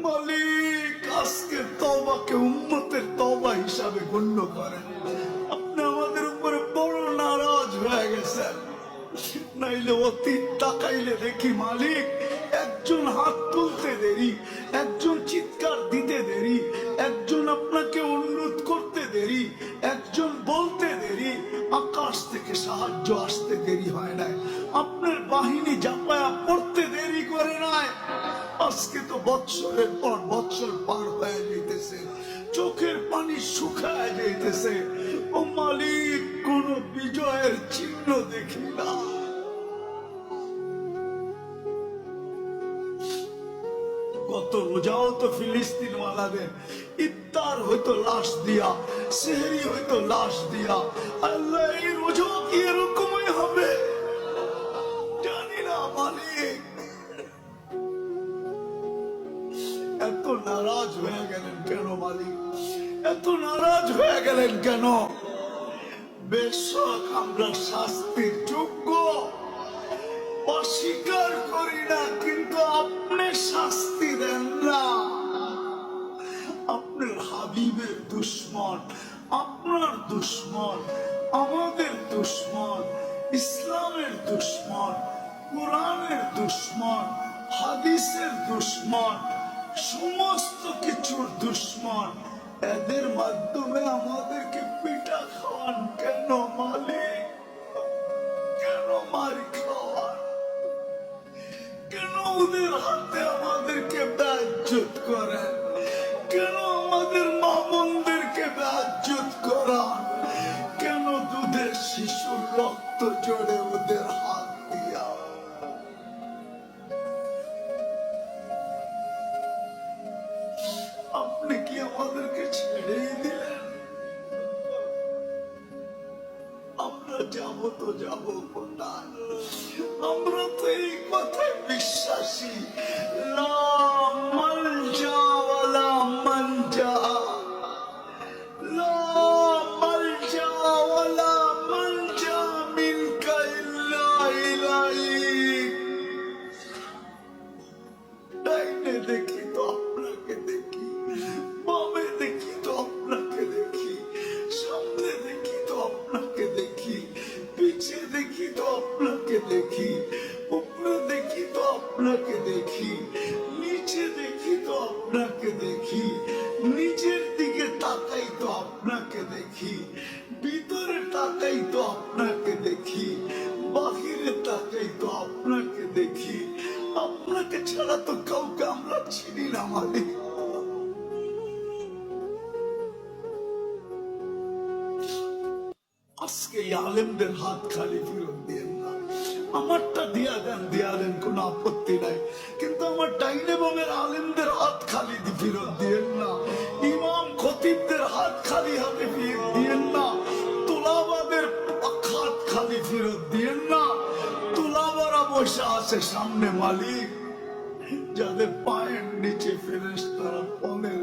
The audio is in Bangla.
মালিক আজকে তওবাকে উম্মতের তওবা হিসাবে গণ্য করেন। আপনি আমাদের উপরে বড় নারাজ হয়ে গেছেন। নাইলে অতীত তাকাইলে দেখি মালিক একজন হাত তুলতে দেরি, একজন চিৎকার দিতে দেরি, একজন আপনাকে অনুরোধ করতে দেরি, একজন বলতে দেরি, আকাশ থেকে সাহায্য আসতে দেরি হয় নাই, আপনার বাহিনী জাপায়া পড়তে দেরি করে নাই। আজকে তো বৎসরের পর বৎসর পার হয়ে যাইতেছে, চোখের পানি শুকায় যাইতেছে। ও মালিক, কোন বিজয়ের চিহ্ন দেখি না। গত রোজাও তো ফিলিস্তিন ওয়ালাদের ইফতার হইতো লাশ দিয়া, সেহরি হইতো লাশ দিয়া। আল্লাহ, এই রোজাও কি এরকমই হবে? জানি না মালিক। এত নারাজ হয়ে গেলেন কেন মালিক? এত নারাজ হয়ে গেলেন কেন? বেশক আমরা শাস্তির যোগ্য, অস্বীকার করি না, কিন্তু আপনি শাস্তি দেন না। আপনার হাবিবের দুশ্মন, আপনার দুশ্মন, আমাদের দুশ্মন, ইসলামের দুশ্মন, কোরআনের দুশ্মন, হাদিসের দুশ্মন, সমস্ত কিছুর দুশ্মন, এদের মাধ্যমে আমাদেরকে পিটা খাওয়ান কেন মালিক? কেন মারি খাওয়ান? কেন ওদের হাতে আমাদেরকে বেইজ্জত করেন? কেন আমাদের মা বোনদেরকে বেইজ্জত করান? কেন দুধের শিশুর রক্ত জড়ে ওদের হাত দিয়া? আপনি কি আমাদেরকে ছেড়ে দিলেন? আমরা যাবো তো যাবো কোথায়? আমরা তো এই কথায় বিশ্বাসী, লা মালজা ওয়ালা মানজা, লা মালজা ওয়ালা মানজা মিনকা ইল্লা ইলাইক। ডাইনে দেখি তো আপনাকে দেখি, বামে দেখি তো আপনাকে দেখি, সামনে দেখি তো আপনাকে দেখি, পিছে দেখি তো আপনাকে দেখি, উপরে দেখি তো আপনাকে দেখি, নিচে দেখি তো আপনাকে দেখি, নিচের দিকে তাকাই তো আপনাকে দেখি, ভিতরে তাকাই তো আপনাকে দেখি, বাহিরে তাকাই তো আপনাকে দেখি। আপনাকে ছাড়া তো কাউকে আমরা চিনি না মালিক। আজকে এই আলেমদের হাত খালি ফেরত দিয়ে না, আমারটা দিয়া দেন, দিয়া দেন, কোন আপত্তি নাই, কিন্তু আমার ডাইনে বামের আলেমদের হাত খালি ফেরত দিয়েন না। ইমাম খতিবদের হাত খালি হাতে ফেরত দিয়েন না। তুলাবাদের হাত খালি ফেরত দিয়েন না। তুলাবারা বসে আছে সামনে মালিক, যাদের পায়ের নিচে ফেরেশতারা পনের